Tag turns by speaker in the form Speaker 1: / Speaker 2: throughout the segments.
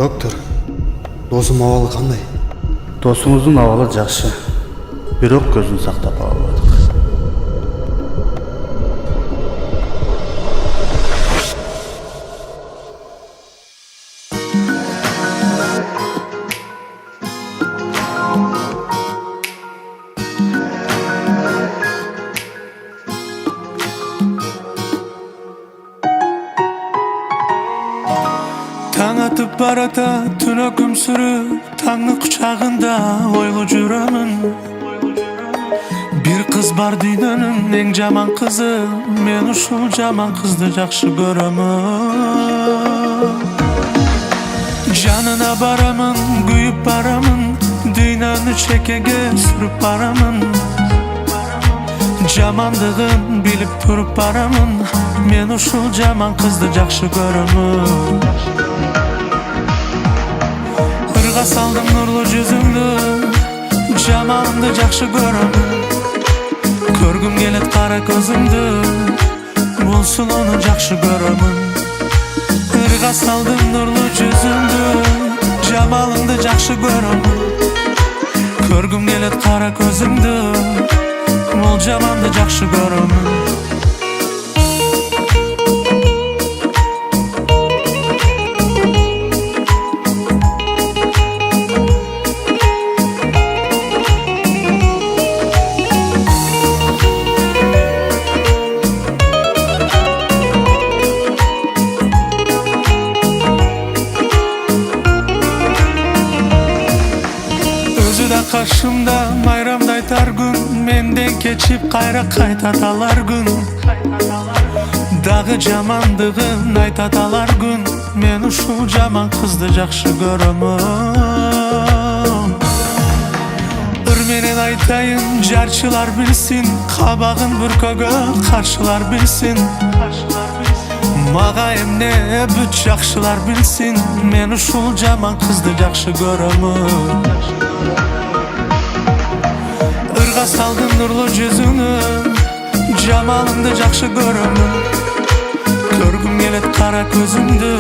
Speaker 1: Доктор, досум абалы кандай?
Speaker 2: Досуңуздун абалы жакшы, бирок көзүн сактап албадык.
Speaker 3: Таң атып барата түнөкүм сүрүп, таңны кучагында ойлу жүрөмүн. Бир кыз бар дүйнөнүн эң жаман кызы, мен ушул жаман кызды жакшы көрөмүн. Жанына барамын, күйүп барамын, дүйнөнү чекеге сүрүп барамын. Жамандыгын билип туруп барамын, мен ушул жаман кызды жакшы көрөмүн. Ырга салдым нурлуу жүзүңдү, жамалыңды жакшы көрөмүн. Көргүм келет кара көзүңдү, бул сулууну жакшы көрөмүн. Ырга салдым нурлуу жүзүңдү, жамалыңды жакшы көрөмүн. Көргүм келет кара көзүңдү, бул жаманды жакшы көрөмүн. Каршымда майрамда айтар күн, менден кечип кайра кайтат алар күн. Дагы жамандыгын айтат алар күн, мен ушул жаман кызды жакшы көрөмүн. Ыр менен айтайын, жарчылар билсин, кабагын бүркөгө каршылар билсин. Мага эмне бүт жакшылар билсин, мен ушул жаман кызды жакшы көрөмүн. Ырга салдым нурлуу жүзүңдү, жамалыңды жакшы көрөмүн. Көргүм келет кара көзүңдү,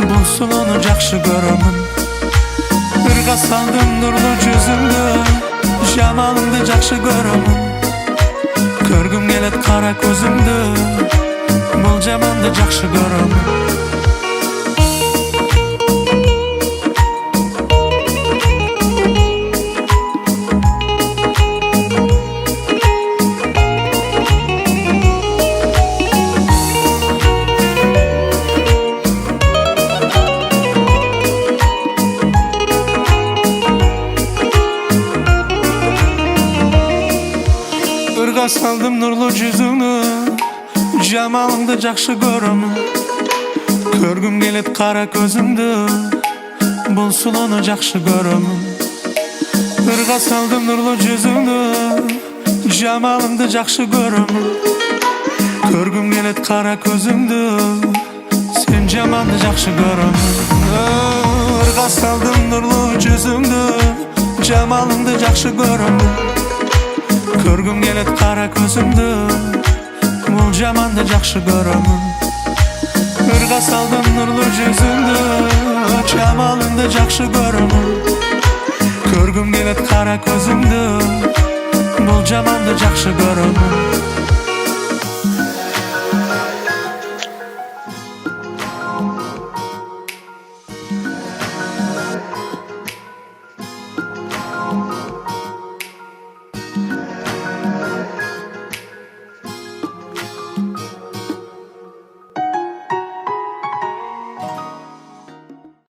Speaker 3: бул сулууну жакшы көрөмүн. Ырга салдым нурлуу жүзүңдү, жамалыңды жакшы көрөмүн. Көргүм келет кара көзүңдү, бул жаманды жакшы көрөмүн. Ырга салдым нурлуу жүзүңдү, жамалыңды жакшы көрөмүн. Көргүм келет кара көзүңдү, бул сулууну жакшы көрөмүн. Ырга салдым нурлуу жүзүңдү, жамалыңды жакшы көрөмүн. Көргүм келет кара көзүңдү, сен жаманды жакшы көрөмүн. Ырга салдым нурлуу жүзүңдү, жамалыңды жакшы көрөмүн. Көргүм келет кара көзүңдү, бул жаманды жакшы көрөмүн. Ырга салдым нурлуу жүзүңдү, жамалыңды жакшы көрөмүн. Көргүм келет кара көзүңдү, бул жаманды жакшы көрөмүн.